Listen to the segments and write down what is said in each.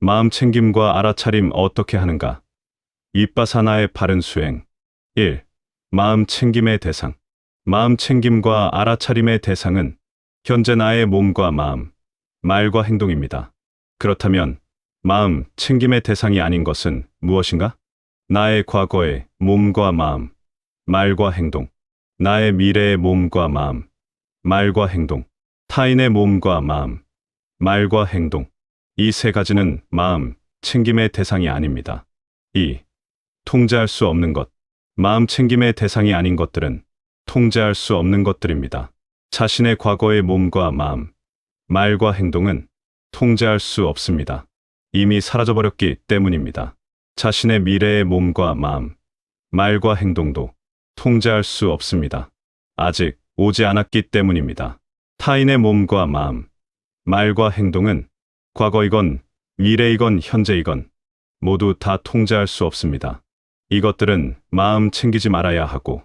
마음 챙김과 알아차림 어떻게 하는가? 윗바사나의 바른 수행. 1. 마음 챙김의 대상. 마음 챙김과 알아차림의 대상은 현재 나의 몸과 마음, 말과 행동입니다. 그렇다면 마음 챙김의 대상이 아닌 것은 무엇인가? 나의 과거의 몸과 마음, 말과 행동, 나의 미래의 몸과 마음, 말과 행동, 타인의 몸과 마음, 말과 행동. 이 세 가지는 마음 챙김의 대상이 아닙니다. 2. 통제할 수 없는 것. 마음 챙김의 대상이 아닌 것들은 통제할 수 없는 것들입니다. 자신의 과거의 몸과 마음, 말과 행동은 통제할 수 없습니다. 이미 사라져버렸기 때문입니다. 자신의 미래의 몸과 마음, 말과 행동도 통제할 수 없습니다. 아직 오지 않았기 때문입니다. 타인의 몸과 마음, 말과 행동은 과거이건 미래이건 현재이건 모두 다 통제할 수 없습니다. 이것들은 마음 챙기지 말아야 하고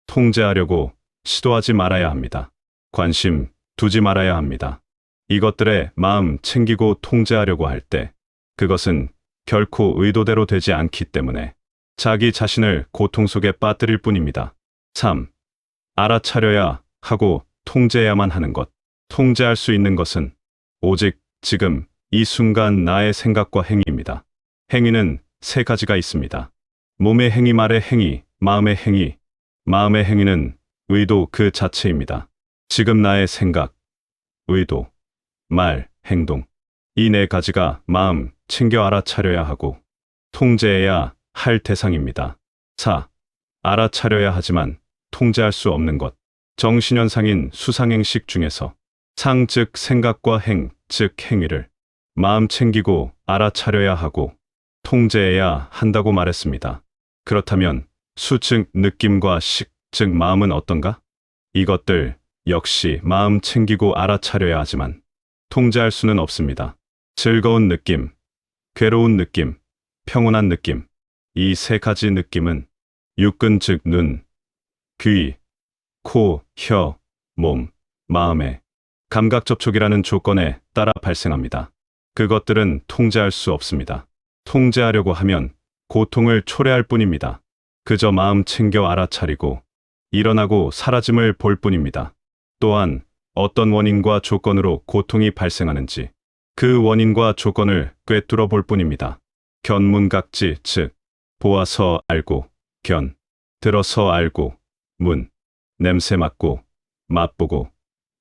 통제하려고 시도하지 말아야 합니다. 관심 두지 말아야 합니다. 이것들에 마음 챙기고 통제하려고 할 때 그것은 결코 의도대로 되지 않기 때문에 자기 자신을 고통 속에 빠뜨릴 뿐입니다. 3. 알아차려야 하고 통제해야만 하는 것. 통제할 수 있는 것은 오직 지금 이 순간 나의 생각과 행위입니다. 행위는 세 가지가 있습니다. 몸의 행위, 말의 행위, 마음의 행위. 마음의 행위는 의도 그 자체입니다. 지금 나의 생각, 의도, 말, 행동. 이 네 가지가 마음 챙겨 알아차려야 하고 통제해야 할 대상입니다. 4. 알아차려야 하지만 통제할 수 없는 것. 정신현상인 수상행식 중에서 상 즉 생각과 행 즉 행위를 마음 챙기고 알아차려야 하고 통제해야 한다고 말했습니다. 그렇다면 수 즉 느낌과 식 즉 마음은 어떤가? 이것들 역시 마음 챙기고 알아차려야 하지만 통제할 수는 없습니다. 즐거운 느낌, 괴로운 느낌, 평온한 느낌. 이 세 가지 느낌은 육근 즉 눈, 귀, 코, 혀, 몸, 마음의 감각 접촉이라는 조건에 따라 발생합니다. 그것들은 통제할 수 없습니다. 통제하려고 하면 고통을 초래할 뿐입니다. 그저 마음 챙겨 알아차리고 일어나고 사라짐을 볼 뿐입니다. 또한 어떤 원인과 조건으로 고통이 발생하는지 그 원인과 조건을 꿰뚫어 볼 뿐입니다. 견문각지 즉 보아서 알고, 견, 들어서 알고, 문, 냄새 맡고, 맛보고,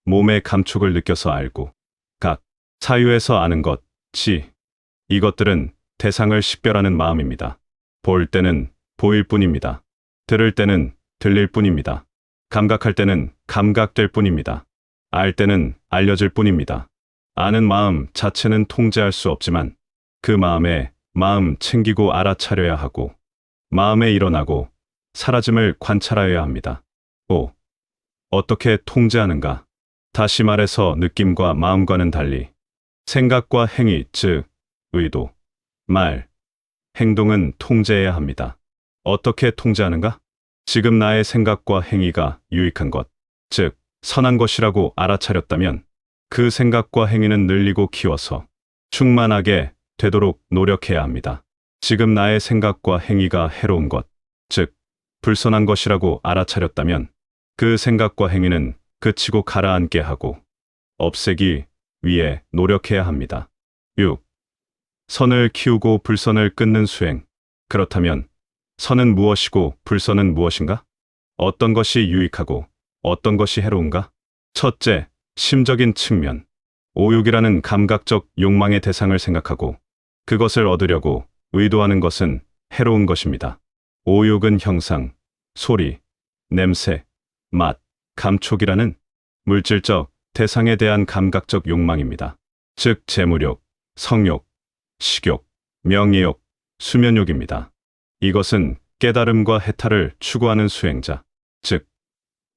몸의 감촉을 느껴서 알고, 각, 사유에서 아는 것, 지. 이것들은 대상을 식별하는 마음입니다. 볼 때는 보일 뿐입니다. 들을 때는 들릴 뿐입니다. 감각할 때는 감각될 뿐입니다. 알 때는 알려질 뿐입니다. 아는 마음 자체는 통제할 수 없지만 그 마음에 마음 챙기고 알아차려야 하고 마음에 일어나고 사라짐을 관찰하여야 합니다. 5. 어떻게 통제하는가? 다시 말해서 느낌과 마음과는 달리 생각과 행위 즉 의도, 말, 행동은 통제해야 합니다. 어떻게 통제하는가? 지금 나의 생각과 행위가 유익한 것, 즉 선한 것이라고 알아차렸다면 그 생각과 행위는 늘리고 키워서 충만하게 되도록 노력해야 합니다. 지금 나의 생각과 행위가 해로운 것, 즉 불선한 것이라고 알아차렸다면 그 생각과 행위는 그치고 가라앉게 하고 없애기 위해 노력해야 합니다. 6. 선을 키우고 불선을 끊는 수행. 그렇다면 선은 무엇이고 불선은 무엇인가? 어떤 것이 유익하고 어떤 것이 해로운가? 첫째, 심적인 측면. 오욕이라는 감각적 욕망의 대상을 생각하고 그것을 얻으려고 의도하는 것은 해로운 것입니다. 오욕은 형상, 소리, 냄새, 맛, 감촉이라는 물질적 대상에 대한 감각적 욕망입니다. 즉 재물욕, 성욕, 식욕, 명예욕, 수면욕입니다. 이것은 깨달음과 해탈을 추구하는 수행자, 즉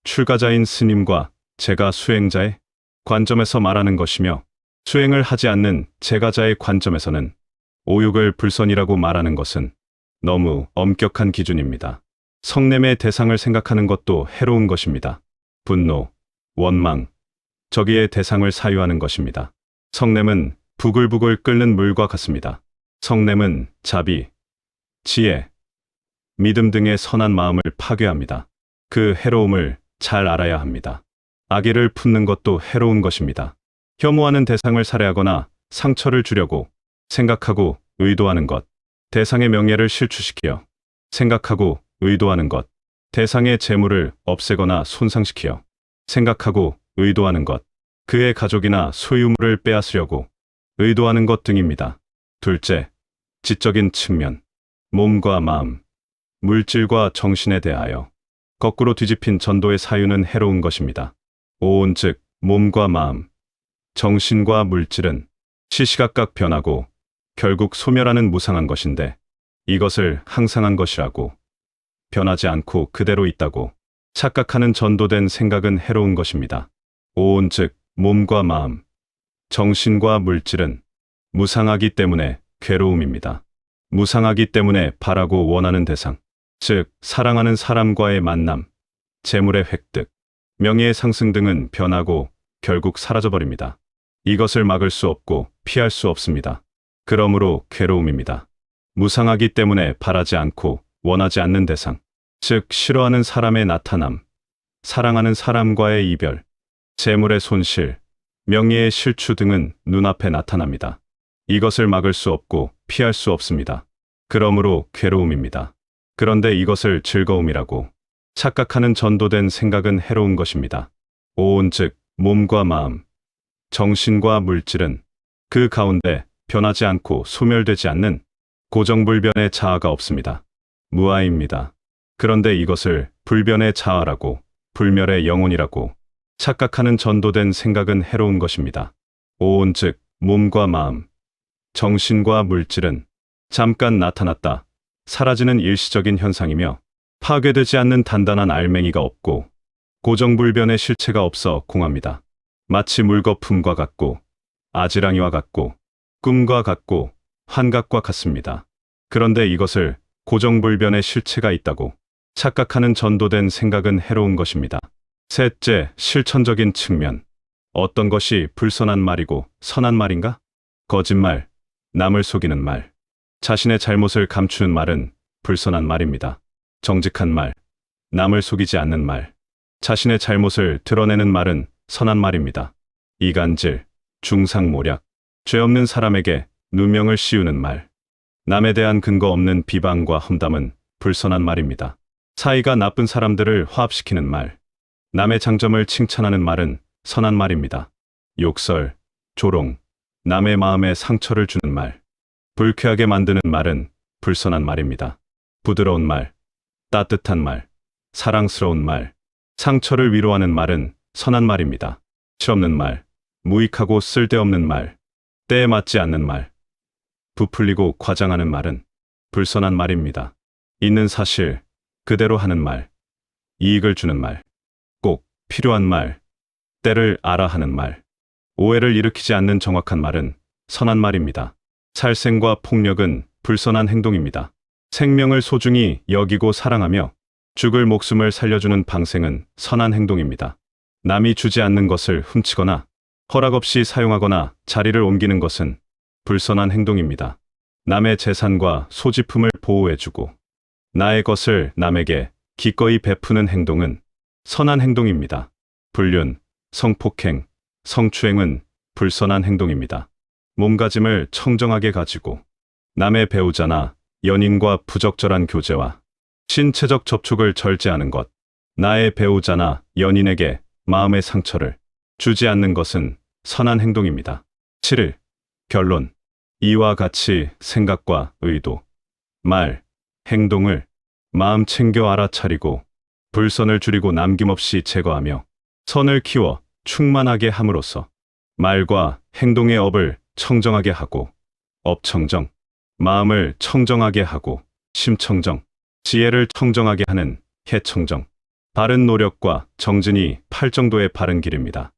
출가자인 스님과 제가 수행자의 관점에서 말하는 것이며 수행을 하지 않는 제가자의 관점에서는 오욕을 불선이라고 말하는 것은 너무 엄격한 기준입니다. 성냄의 대상을 생각하는 것도 해로운 것입니다. 분노, 원망, 저기의 대상을 사유하는 것입니다. 성냄은 부글부글 끓는 물과 같습니다. 성냄은 자비, 지혜, 믿음 등의 선한 마음을 파괴합니다. 그 해로움을 잘 알아야 합니다. 악의를 품는 것도 해로운 것입니다. 혐오하는 대상을 살해하거나 상처를 주려고 생각하고 의도하는 것, 대상의 명예를 실추시키어 생각하고 의도하는 것, 대상의 재물을 없애거나 손상시키어 생각하고 의도하는 것, 그의 가족이나 소유물을 빼앗으려고 의도하는 것 등입니다. 둘째, 지적인 측면, 몸과 마음, 물질과 정신에 대하여 거꾸로 뒤집힌 전도의 사유는 해로운 것입니다. 오온 즉 몸과 마음, 정신과 물질은 시시각각 변하고 결국 소멸하는 무상한 것인데 이것을 항상한 것이라고 변하지 않고 그대로 있다고 착각하는 전도된 생각은 해로운 것입니다. 오온 즉 몸과 마음, 정신과 물질은 무상하기 때문에 괴로움입니다. 무상하기 때문에 바라고 원하는 대상, 즉 사랑하는 사람과의 만남, 재물의 획득, 명예의 상승 등은 변하고 결국 사라져버립니다. 이것을 막을 수 없고 피할 수 없습니다. 그러므로 괴로움입니다. 무상하기 때문에 바라지 않고 원하지 않는 대상, 즉 싫어하는 사람의 나타남, 사랑하는 사람과의 이별, 재물의 손실, 명예의 실추 등은 눈앞에 나타납니다. 이것을 막을 수 없고 피할 수 없습니다. 그러므로 괴로움입니다. 그런데 이것을 즐거움이라고 착각하는 전도된 생각은 해로운 것입니다. 오온 즉 몸과 마음, 정신과 물질은 그 가운데 변하지 않고 소멸되지 않는 고정불변의 자아가 없습니다. 무아입니다. 그런데 이것을 불변의 자아라고 불멸의 영혼이라고 착각하는 전도된 생각은 해로운 것입니다. 오온 즉 몸과 마음, 정신과 물질은 잠깐 나타났다 사라지는 일시적인 현상이며 파괴되지 않는 단단한 알맹이가 없고 고정불변의 실체가 없어 공합니다. 마치 물거품과 같고 아지랑이와 같고 꿈과 같고 환각과 같습니다. 그런데 이것을 고정불변의 실체가 있다고 착각하는 전도된 생각은 해로운 것입니다. 셋째, 실천적인 측면. 어떤 것이 불선한 말이고 선한 말인가? 거짓말, 남을 속이는 말, 자신의 잘못을 감추는 말은 불선한 말입니다. 정직한 말, 남을 속이지 않는 말, 자신의 잘못을 드러내는 말은 선한 말입니다. 이간질, 중상모략, 죄 없는 사람에게 누명을 씌우는 말, 남에 대한 근거 없는 비방과 험담은 불선한 말입니다. 사이가 나쁜 사람들을 화합시키는 말, 남의 장점을 칭찬하는 말은 선한 말입니다. 욕설, 조롱, 남의 마음에 상처를 주는 말, 불쾌하게 만드는 말은 불선한 말입니다. 부드러운 말, 따뜻한 말, 사랑스러운 말, 상처를 위로하는 말은 선한 말입니다. 실없는 말, 무익하고 쓸데없는 말, 때에 맞지 않는 말, 부풀리고 과장하는 말은 불선한 말입니다. 있는 사실 그대로 하는 말, 이익을 주는 말, 꼭 필요한 말, 때를 알아 하는 말, 오해를 일으키지 않는 정확한 말은 선한 말입니다. 살생과 폭력은 불선한 행동입니다. 생명을 소중히 여기고 사랑하며 죽을 목숨을 살려주는 방생은 선한 행동입니다. 남이 주지 않는 것을 훔치거나 허락 없이 사용하거나 자리를 옮기는 것은 불선한 행동입니다. 남의 재산과 소지품을 보호해주고 나의 것을 남에게 기꺼이 베푸는 행동은 선한 행동입니다. 불륜, 성폭행, 성추행은 불선한 행동입니다. 몸가짐을 청정하게 가지고 남의 배우자나 연인과 부적절한 교제와 신체적 접촉을 절제하는 것, 나의 배우자나 연인에게 마음의 상처를 주지 않는 것은 선한 행동입니다. 7일 결론. 이와 같이 생각과 의도, 말, 행동을 마음 챙겨 알아차리고 불선을 줄이고 남김없이 제거하며 선을 키워 충만하게 함으로써 말과 행동의 업을 청정하게 하고 업청정, 마음을 청정하게 하고 심청정, 지혜를 청정하게 하는 해청정, 바른 노력과 정진이 팔정도의 바른 길입니다.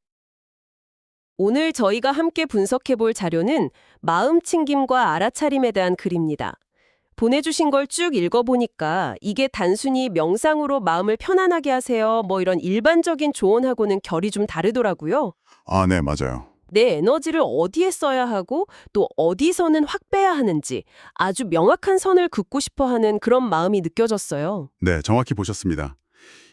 오늘 저희가 함께 분석해 볼 자료는 마음 챙김과 알아차림에 대한 글입니다. 보내주신 걸 쭉 읽어보니까 이게 단순히 명상으로 마음을 편안하게 하세요, 뭐 이런 일반적인 조언하고는 결이 좀 다르더라고요. 네, 맞아요. 내 에너지를 어디에 써야 하고 또 어디서는 확 빼야 하는지 아주 명확한 선을 긋고 싶어 하는 그런 마음이 느껴졌어요. 네, 정확히 보셨습니다.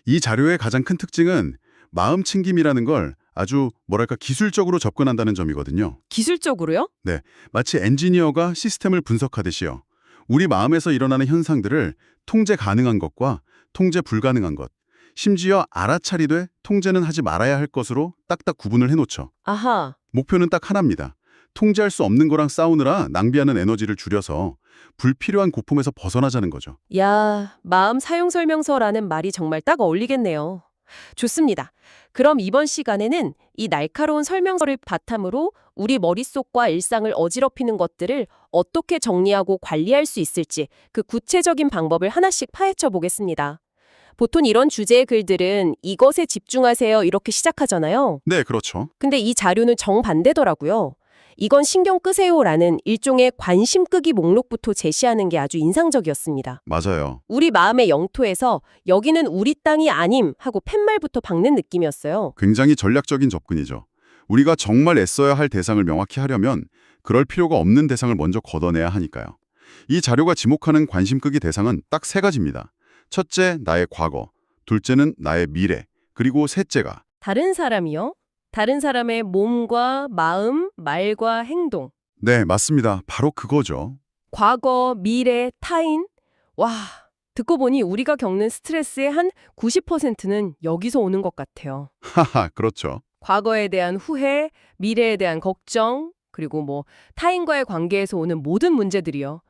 이 자료의 가장 큰 특징은 마음 챙김이라는 걸 아주 기술적으로 접근한다는 점이거든요. 기술적으로요? 마치 엔지니어가 시스템을 분석하듯이요. 우리 마음에서 일어나는 현상들을 통제 가능한 것과 통제 불가능한 것, 심지어 알아차리되 통제는 하지 말아야 할 것으로 딱딱 구분을 해놓죠. 아하. 목표는 딱 하나입니다. 통제할 수 없는 거랑 싸우느라 낭비하는 에너지를 줄여서 불필요한 고품에서 벗어나자는 거죠. 야, 마음 사용 설명서라는 말이 정말 딱 어울리겠네요. 좋습니다. 그럼 이번 시간에는 이 날카로운 설명서를 바탕으로 우리 머릿속과 일상을 어지럽히는 것들을 어떻게 정리하고 관리할 수 있을지 그 구체적인 방법을 하나씩 파헤쳐 보겠습니다. 보통 이런 주제의 글들은 이것에 집중하세요 이렇게 시작하잖아요. 네, 그렇죠. 근데 이 자료는 정반대더라고요. 이건 신경 끄세요라는 일종의 관심 끄기 목록부터 제시하는 게 아주 인상적이었습니다. 맞아요. 우리 마음의 영토에서 여기는 우리 땅이 아님 하고 팻말부터 박는 느낌이었어요. 굉장히 전략적인 접근이죠. 우리가 정말 애써야 할 대상을 명확히 하려면 그럴 필요가 없는 대상을 먼저 걷어내야 하니까요. 이 자료가 지목하는 관심 끄기 대상은 딱 3가지입니다. 첫째, 나의 과거. 둘째는 나의 미래. 그리고 셋째가 다른 사람이요? 다른 사람의 몸과 마음, 말과 행동. 네, 맞습니다. 바로 그거죠. 과거, 미래, 타인. 와, 듣고 보니 우리가 겪는 스트레스의 한 90%는 여기서 오는 것 같아요. 하하, 그렇죠. 과거에 대한 후회, 미래에 대한 걱정, 그리고 타인과의 관계에서 오는 모든 문제들이요.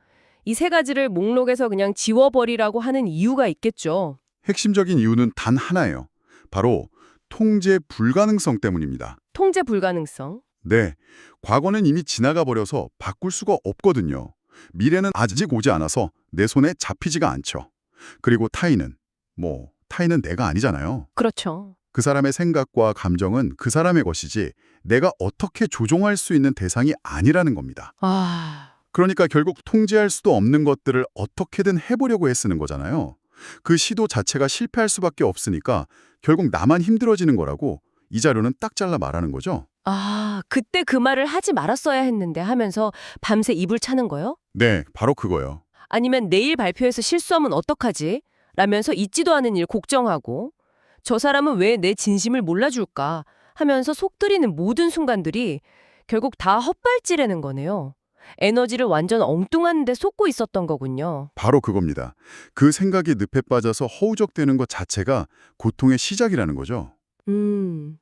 이 3가지를 목록에서 그냥 지워버리라고 하는 이유가 있겠죠. 핵심적인 이유는 단 하나예요. 바로 통제 불가능성 때문입니다. 통제 불가능성. 네, 과거는 이미 지나가 버려서 바꿀 수가 없거든요. 미래는 아직 오지 않아서 내 손에 잡히지가 않죠. 그리고 타인은 타인은 내가 아니잖아요. 그렇죠. 그 사람의 생각과 감정은 그 사람의 것이지 내가 어떻게 조종할 수 있는 대상이 아니라는 겁니다. 그러니까 결국 통제할 수도 없는 것들을 어떻게든 해보려고 애쓰는 거잖아요. 그 시도 자체가 실패할 수밖에 없으니까 결국 나만 힘들어지는 거라고 이 자료는 딱 잘라 말하는 거죠. 그때 그 말을 하지 말았어야 했는데 하면서 밤새 입을 차는 거요? 네, 바로 그거요. 아니면 내일 발표에서 실수하면 어떡하지? 라면서 있지도 않은 일 걱정하고 저 사람은 왜 내 진심을 몰라줄까? 하면서 속들이는 모든 순간들이 결국 다 헛발질하는 거네요. 에너지를 완전 엉뚱한 데 쏟고 있었던 거군요. 바로 그겁니다. 그 생각이 늪에 빠져서 허우적대는 것 자체가 고통의 시작이라는 거죠.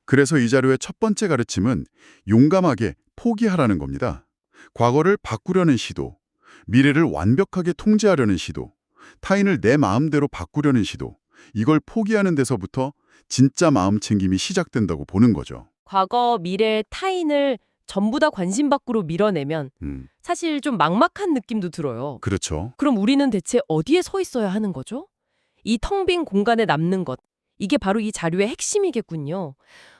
그래서 이 자료의 첫 번째 가르침은 용감하게 포기하라는 겁니다. 과거를 바꾸려는 시도, 미래를 완벽하게 통제하려는 시도, 타인을 내 마음대로 바꾸려는 시도, 이걸 포기하는 데서부터 진짜 마음 챙김이 시작된다고 보는 거죠. 과거, 미래, 타인을 전부 다 관심 밖으로 밀어내면 사실 좀 막막한 느낌도 들어요. 그렇죠. 그럼 우리는 대체 어디에 서 있어야 하는 거죠? 이 텅 빈 공간에 남는 것, 이게 바로 이 자료의 핵심이겠군요.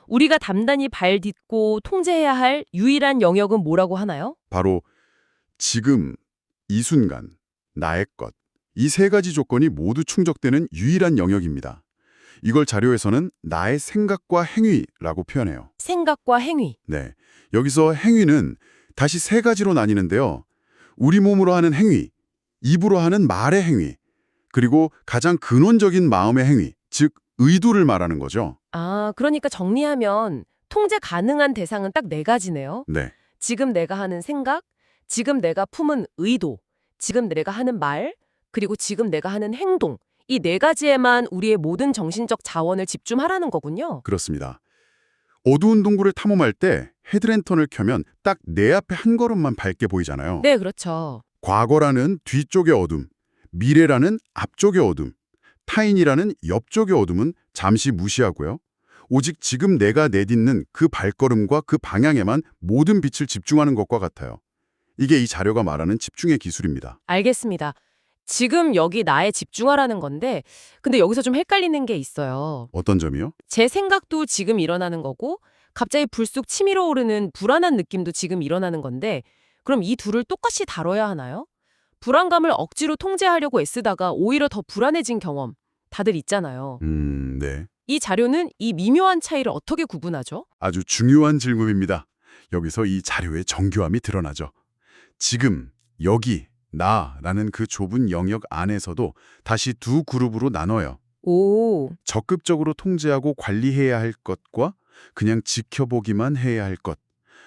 우리가 단단히 발 딛고 통제해야 할 유일한 영역은 뭐라고 하나요? 바로 지금, 이 순간, 나의 것. 이 3가지 조건이 모두 충족되는 유일한 영역입니다. 이걸 자료에서는 나의 생각과 행위라고 표현해요. 생각과 행위. 네, 여기서 행위는 다시 3가지로 나뉘는데요. 우리 몸으로 하는 행위, 입으로 하는 말의 행위, 그리고 가장 근원적인 마음의 행위, 즉 의도를 말하는 거죠. 그러니까 정리하면 통제 가능한 대상은 딱 4가지네요. 네, 지금 내가 하는 생각, 지금 내가 품은 의도, 지금 내가 하는 말, 그리고 지금 내가 하는 행동. 이 4가지에만 우리의 모든 정신적 자원을 집중하라는 거군요. 그렇습니다. 어두운 동굴을 탐험할 때 헤드랜턴을 켜면 딱 내 앞에 한 걸음만 밝게 보이잖아요. 네, 그렇죠. 과거라는 뒤쪽의 어둠, 미래라는 앞쪽의 어둠, 타인이라는 옆쪽의 어둠은 잠시 무시하고요. 오직 지금 내가 내딛는 그 발걸음과 그 방향에만 모든 빛을 집중하는 것과 같아요. 이게 이 자료가 말하는 집중의 기술입니다. 알겠습니다. 지금 여기 나에 집중하라는 건데 근데 여기서 좀 헷갈리는 게 있어요. 어떤 점이요? 제 생각도 지금 일어나는 거고 갑자기 불쑥 치밀어 오르는 불안한 느낌도 지금 일어나는 건데 그럼 이 둘을 똑같이 다뤄야 하나요? 불안감을 억지로 통제하려고 애쓰다가 오히려 더 불안해진 경험 다들 있잖아요. 네. 이 자료는 이 미묘한 차이를 어떻게 구분하죠? 아주 중요한 질문입니다. 여기서 이 자료의 정교함이 드러나죠. 지금, 여기, 나라는 그 좁은 영역 안에서도 다시 두 그룹으로 나눠요. 오, 적극적으로 통제하고 관리해야 할 것과 그냥 지켜보기만 해야 할 것.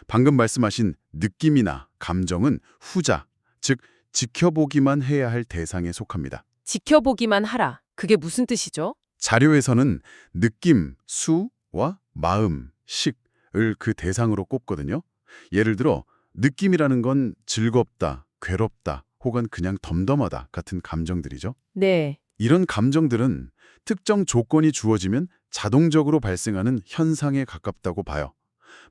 방금 말씀하신 느낌이나 감정은 후자, 즉 지켜보기만 해야 할 대상에 속합니다. 지켜보기만 하라. 그게 무슨 뜻이죠? 자료에서는 느낌, 수와 마음, 식을 그 대상으로 꼽거든요. 예를 들어 느낌이라는 건 즐겁다, 괴롭다, 혹은 그냥 덤덤하다 같은 감정들이죠. 네. 이런 감정들은 특정 조건이 주어지면 자동적으로 발생하는 현상에 가깝다고 봐요.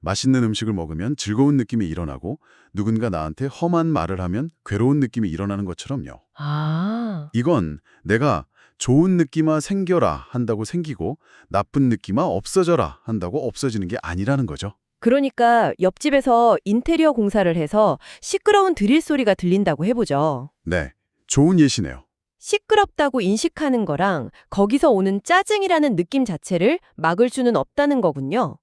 맛있는 음식을 먹으면 즐거운 느낌이 일어나고 누군가 나한테 험한 말을 하면 괴로운 느낌이 일어나는 것처럼요. 아, 이건 내가 좋은 느낌아 생겨라 한다고 생기고 나쁜 느낌아 없어져라 한다고 없어지는 게 아니라는 거죠. 그러니까 옆집에서 인테리어 공사를 해서 시끄러운 드릴 소리가 들린다고 해보죠. 네, 좋은 예시네요. 시끄럽다고 인식하는 거랑 거기서 오는 짜증이라는 느낌 자체를 막을 수는 없다는 거군요.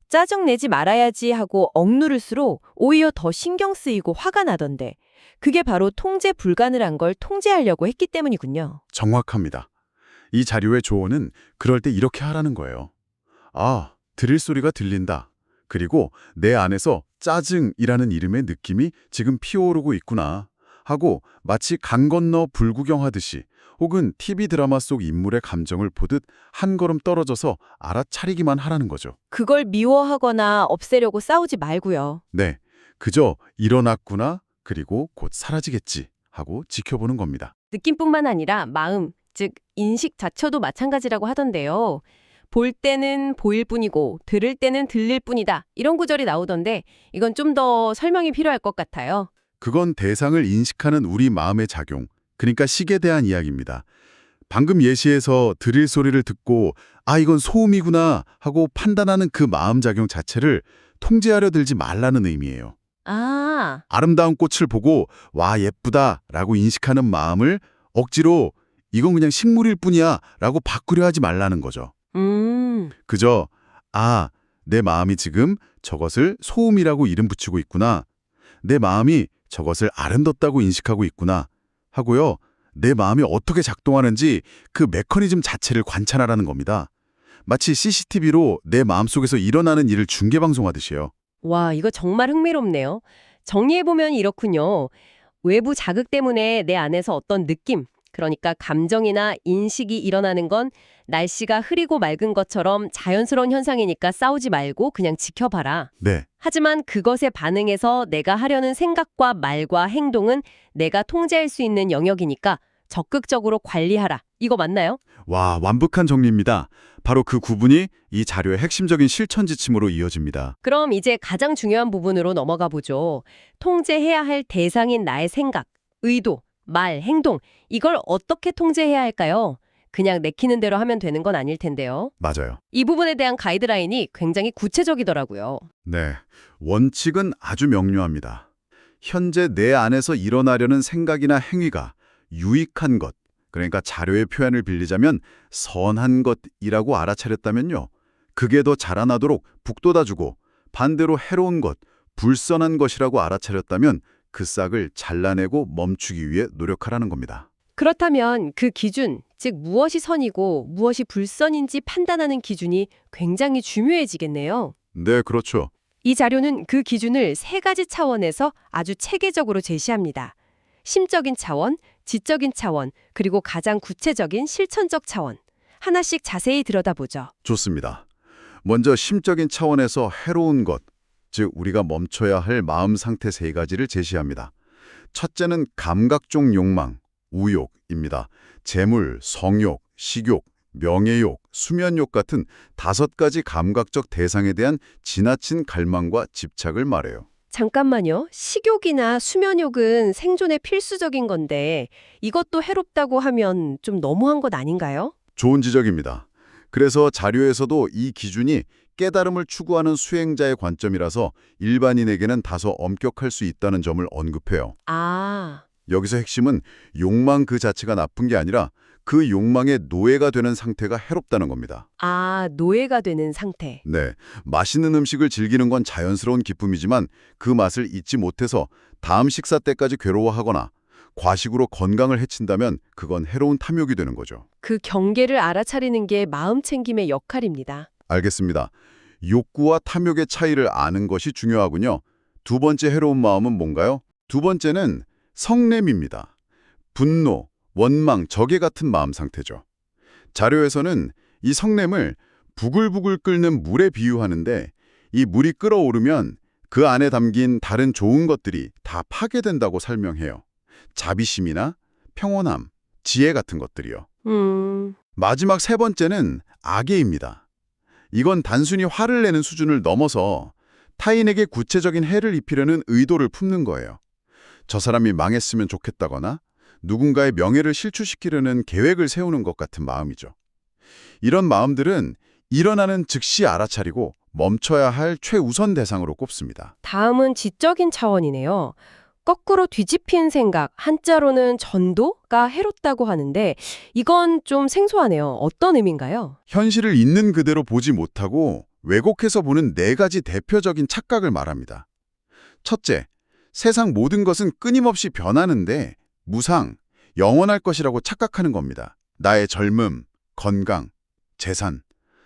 짜증 내지 말아야지 하고 억누를수록 오히려 더 신경 쓰이고 화가 나던데 그게 바로 통제 불가능한 걸 통제하려고 했기 때문이군요. 정확합니다. 이 자료의 조언은 그럴 때 이렇게 하라는 거예요. 아, 드릴 소리가 들린다. 그리고 내 안에서 짜증이라는 이름의 느낌이 지금 피어오르고 있구나 하고 마치 강 건너 불구경하듯이 혹은 TV 드라마 속 인물의 감정을 보듯 한 걸음 떨어져서 알아차리기만 하라는 거죠. 그걸 미워하거나 없애려고 싸우지 말고요. 네, 그저 일어났구나 그리고 곧 사라지겠지 하고 지켜보는 겁니다. 느낌뿐만 아니라 마음, 즉 인식 자체도 마찬가지라고 하던데요. 볼 때는 보일 뿐이고 들을 때는 들릴 뿐이다. 이런 구절이 나오던데 이건 좀 더 설명이 필요할 것 같아요. 그건 대상을 인식하는 우리 마음의 작용, 그러니까 식에 대한 이야기입니다. 방금 예시에서 드릴 소리를 듣고 아 이건 소음이구나 하고 판단하는 그 마음작용 자체를 통제하려 들지 말라는 의미예요. 아, 아름다운 꽃을 보고 와 예쁘다 라고 인식하는 마음을 억지로 이건 그냥 식물일 뿐이야 라고 바꾸려 하지 말라는 거죠. 그저 아, 내 마음이 지금 저것을 소음이라고 이름 붙이고 있구나. 내 마음이 저것을 아름답다고 인식하고 있구나 하고요. 내 마음이 어떻게 작동하는지 그 메커니즘 자체를 관찰하라는 겁니다. 마치 CCTV로 내 마음속에서 일어나는 일을 중계방송하듯이요. 와, 이거 정말 흥미롭네요. 정리해보면 이렇군요. 외부 자극 때문에 내 안에서 어떤 느낌, 그러니까 감정이나 인식이 일어나는 건 날씨가 흐리고 맑은 것처럼 자연스러운 현상이니까 싸우지 말고 그냥 지켜봐라. 네, 하지만 그것에 반응해서 내가 하려는 생각과 말과 행동은 내가 통제할 수 있는 영역이니까 적극적으로 관리하라. 이거 맞나요? 와 완벽한 정리입니다. 바로 그 구분이 이 자료의 핵심적인 실천 지침으로 이어집니다. 그럼 이제 가장 중요한 부분으로 넘어가 보죠. 통제해야 할 대상인 나의 생각, 의도, 말, 행동, 이걸 어떻게 통제해야 할까요? 그냥 내키는 대로 하면 되는 건 아닐 텐데요. 맞아요. 이 부분에 대한 가이드라인이 굉장히 구체적이더라고요. 네, 원칙은 아주 명료합니다. 현재 내 안에서 일어나려는 생각이나 행위가 유익한 것, 그러니까 자료의 표현을 빌리자면 선한 것이라고 알아차렸다면요. 그게 더 자라나도록 북돋아주고 반대로 해로운 것, 불선한 것이라고 알아차렸다면 그 싹을 잘라내고 멈추기 위해 노력하라는 겁니다. 그렇다면 그 기준, 즉 무엇이 선이고 무엇이 불선인지 판단하는 기준이 굉장히 중요해지겠네요. 네, 그렇죠. 이 자료는 그 기준을 세 가지 차원에서 아주 체계적으로 제시합니다. 심적인 차원, 지적인 차원, 그리고 가장 구체적인 실천적 차원. 하나씩 자세히 들여다보죠. 좋습니다. 먼저 심적인 차원에서 해로운 것, 즉 우리가 멈춰야 할 마음 상태 세 가지를 제시합니다. 첫째는 감각적 욕망, 우욕입니다. 재물, 성욕, 식욕, 명예욕, 수면욕 같은 5가지 감각적 대상에 대한 지나친 갈망과 집착을 말해요. 잠깐만요. 식욕이나 수면욕은 생존에 필수적인 건데 이것도 해롭다고 하면 좀 너무한 것 아닌가요? 좋은 지적입니다. 그래서 자료에서도 이 기준이 깨달음을 추구하는 수행자의 관점이라서 일반인에게는 다소 엄격할 수 있다는 점을 언급해요. 아, 여기서 핵심은 욕망 그 자체가 나쁜 게 아니라 그 욕망의 노예가 되는 상태가 해롭다는 겁니다. 아, 노예가 되는 상태. 네, 맛있는 음식을 즐기는 건 자연스러운 기쁨이지만 그 맛을 잊지 못해서 다음 식사 때까지 괴로워하거나 과식으로 건강을 해친다면 그건 해로운 탐욕이 되는 거죠. 그 경계를 알아차리는 게 마음 챙김의 역할입니다. 알겠습니다. 욕구와 탐욕의 차이를 아는 것이 중요하군요. 두 번째 해로운 마음은 뭔가요? 두 번째는 성냄입니다. 분노, 원망, 적에 같은 마음 상태죠. 자료에서는 이 성냄을 부글부글 끓는 물에 비유하는데 이 물이 끓어오르면 그 안에 담긴 다른 좋은 것들이 다 파괴된다고 설명해요. 자비심이나 평온함, 지혜 같은 것들이요. 마지막 세 번째는 악의입니다. 이건 단순히 화를 내는 수준을 넘어서 타인에게 구체적인 해를 입히려는 의도를 품는 거예요. 저 사람이 망했으면 좋겠다거나 누군가의 명예를 실추시키려는 계획을 세우는 것 같은 마음이죠. 이런 마음들은 일어나는 즉시 알아차리고 멈춰야 할 최우선 대상으로 꼽습니다. 다음은 지적인 차원이네요. 거꾸로 뒤집힌 생각, 한자로는 전도가 해롭다고 하는데 이건 좀 생소하네요. 어떤 의미인가요? 현실을 있는 그대로 보지 못하고 왜곡해서 보는 네 가지 대표적인 착각을 말합니다. 첫째, 세상 모든 것은 끊임없이 변하는데 무상, 영원할 것이라고 착각하는 겁니다. 나의 젊음, 건강, 재산,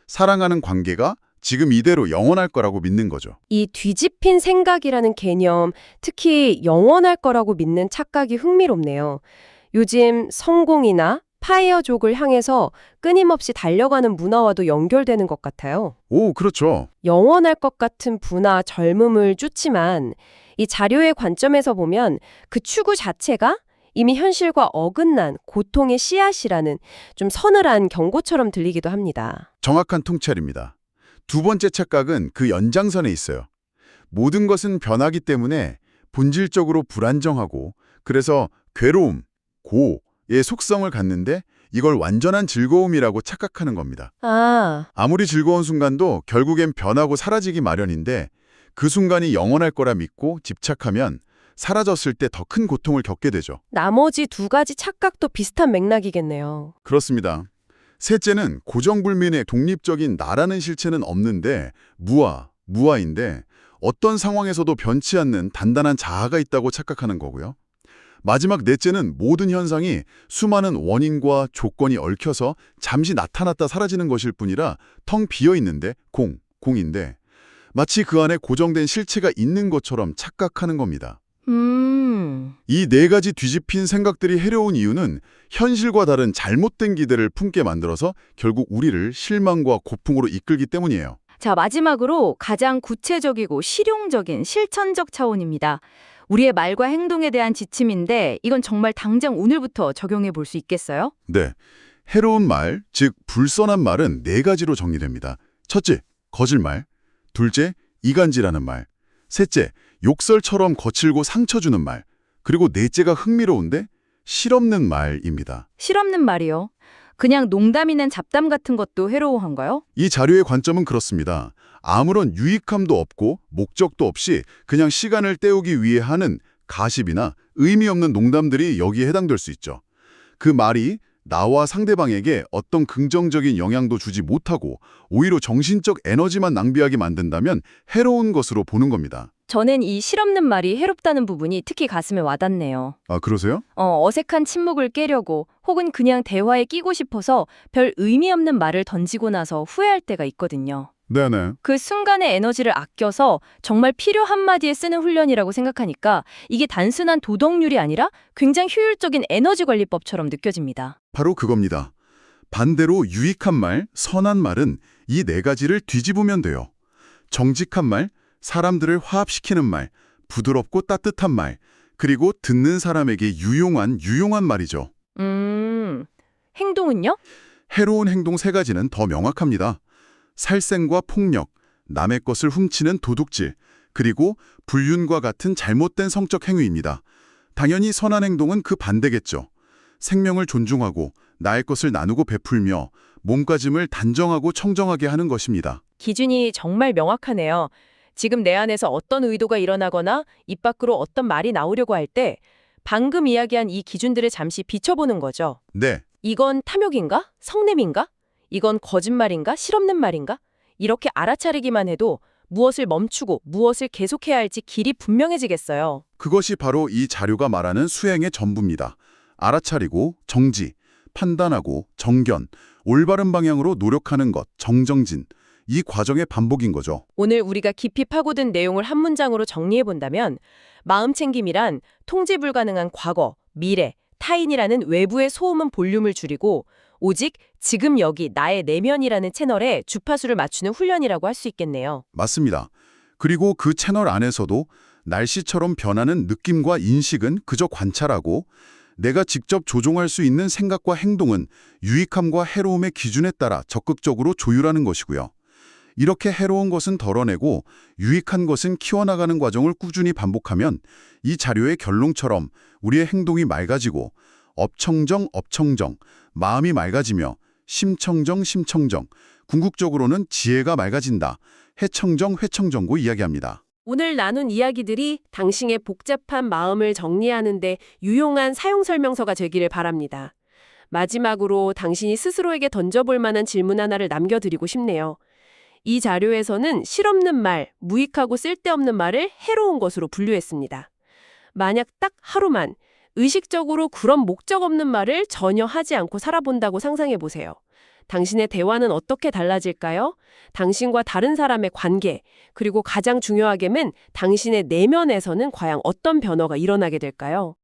사랑하는 관계가 지금 이대로 영원할 거라고 믿는 거죠. 이 뒤집힌 생각이라는 개념, 특히 영원할 거라고 믿는 착각이 흥미롭네요. 요즘 성공이나 파이어족을 향해서 끊임없이 달려가는 문화와도 연결되는 것 같아요. 오, 그렇죠. 영원할 것 같은 부나 젊음을 쫓지만 이 자료의 관점에서 보면 그 추구 자체가 이미 현실과 어긋난 고통의 씨앗이라는 좀 서늘한 경고처럼 들리기도 합니다. 정확한 통찰입니다. 두 번째 착각은 그 연장선에 있어요. 모든 것은 변하기 때문에 본질적으로 불안정하고 그래서 괴로움, 고의 속성을 갖는데 이걸 완전한 즐거움이라고 착각하는 겁니다. 아무리 즐거운 순간도 결국엔 변하고 사라지기 마련인데 그 순간이 영원할 거라 믿고 집착하면 사라졌을 때 더 큰 고통을 겪게 되죠. 나머지 두 가지 착각도 비슷한 맥락이겠네요. 그렇습니다. 셋째는 고정불변의 독립적인 나라는 실체는 없는데 무아인데 어떤 상황에서도 변치 않는 단단한 자아가 있다고 착각하는 거고요. 마지막 넷째는 모든 현상이 수많은 원인과 조건이 얽혀서 잠시 나타났다 사라지는 것일 뿐이라 텅 비어있는데 공인데 마치 그 안에 고정된 실체가 있는 것처럼 착각하는 겁니다. 이 네 가지 뒤집힌 생각들이 해로운 이유는 현실과 다른 잘못된 기대를 품게 만들어서 결국 우리를 실망과 고풍으로 이끌기 때문이에요. 자, 마지막으로 가장 구체적이고 실용적인 실천적 차원입니다. 우리의 말과 행동에 대한 지침인데 이건 정말 당장 오늘부터 적용해 볼 수 있겠어요? 네, 해로운 말, 즉 불선한 말은 네 가지로 정리됩니다. 첫째, 거짓말. 둘째, 이간질하는 말. 셋째, 욕설처럼 거칠고 상처 주는 말. 그리고 넷째가 흥미로운데 실없는 말입니다. 실없는 말이요? 그냥 농담이나 잡담 같은 것도 해로워한가요? 이 자료의 관점은 그렇습니다. 아무런 유익함도 없고 목적도 없이 그냥 시간을 때우기 위해 하는 가십이나 의미 없는 농담들이 여기에 해당될 수 있죠. 그 말이 나와 상대방에게 어떤 긍정적인 영향도 주지 못하고 오히려 정신적 에너지만 낭비하게 만든다면 해로운 것으로 보는 겁니다. 저는 이 실없는 말이 해롭다는 부분이 특히 가슴에 와닿네요. 아, 그러세요? 어색한 침묵을 깨려고 혹은 그냥 대화에 끼고 싶어서 별 의미 없는 말을 던지고 나서 후회할 때가 있거든요. 네네. 그 순간의 에너지를 아껴서 정말 필요 한마디에 쓰는 훈련이라고 생각하니까 이게 단순한 도덕률이 아니라 굉장히 효율적인 에너지 관리법처럼 느껴집니다. 바로 그겁니다. 반대로 유익한 말, 선한 말은 이 네 가지를 뒤집으면 돼요. 정직한 말, 사람들을 화합시키는 말, 부드럽고 따뜻한 말, 그리고 듣는 사람에게 유용한 말이죠. 행동은요? 해로운 행동 세 가지는 더 명확합니다. 살생과 폭력, 남의 것을 훔치는 도둑질, 그리고 불륜과 같은 잘못된 성적 행위입니다. 당연히 선한 행동은 그 반대겠죠. 생명을 존중하고 나의 것을 나누고 베풀며 몸가짐을 단정하고 청정하게 하는 것입니다. 기준이 정말 명확하네요. 지금 내 안에서 어떤 의도가 일어나거나 입 밖으로 어떤 말이 나오려고 할 때 방금 이야기한 이 기준들을 잠시 비춰보는 거죠. 네, 이건 탐욕인가? 성냄인가? 이건 거짓말인가? 실없는 말인가? 이렇게 알아차리기만 해도 무엇을 멈추고 무엇을 계속해야 할지 길이 분명해지겠어요. 그것이 바로 이 자료가 말하는 수행의 전부입니다. 알아차리고 정지, 판단하고 정견, 올바른 방향으로 노력하는 것, 정정진. 이 과정의 반복인 거죠. 오늘 우리가 깊이 파고든 내용을 한 문장으로 정리해본다면 마음챙김이란 통제 불가능한 과거, 미래, 타인이라는 외부의 소음은 볼륨을 줄이고 오직 지금 여기 나의 내면이라는 채널에 주파수를 맞추는 훈련이라고 할 수 있겠네요. 맞습니다. 그리고 그 채널 안에서도 날씨처럼 변하는 느낌과 인식은 그저 관찰하고 내가 직접 조종할 수 있는 생각과 행동은 유익함과 해로움의 기준에 따라 적극적으로 조율하는 것이고요. 이렇게 해로운 것은 덜어내고 유익한 것은 키워나가는 과정을 꾸준히 반복하면 이 자료의 결론처럼 우리의 행동이 맑아지고 업청정, 마음이 맑아지며 심청정, 궁극적으로는 지혜가 맑아진다. 해청정고 이야기합니다. 오늘 나눈 이야기들이 당신의 복잡한 마음을 정리하는 데 유용한 사용 설명서가 되기를 바랍니다. 마지막으로 당신이 스스로에게 던져볼 만한 질문 하나를 남겨드리고 싶네요. 이 자료에서는 실없는 말, 무익하고 쓸데없는 말을 해로운 것으로 분류했습니다. 만약 딱 하루만 의식적으로 그런 목적 없는 말을 전혀 하지 않고 살아본다고 상상해보세요. 당신의 대화는 어떻게 달라질까요? 당신과 다른 사람의 관계, 그리고 가장 중요하게는 당신의 내면에서는 과연 어떤 변화가 일어나게 될까요?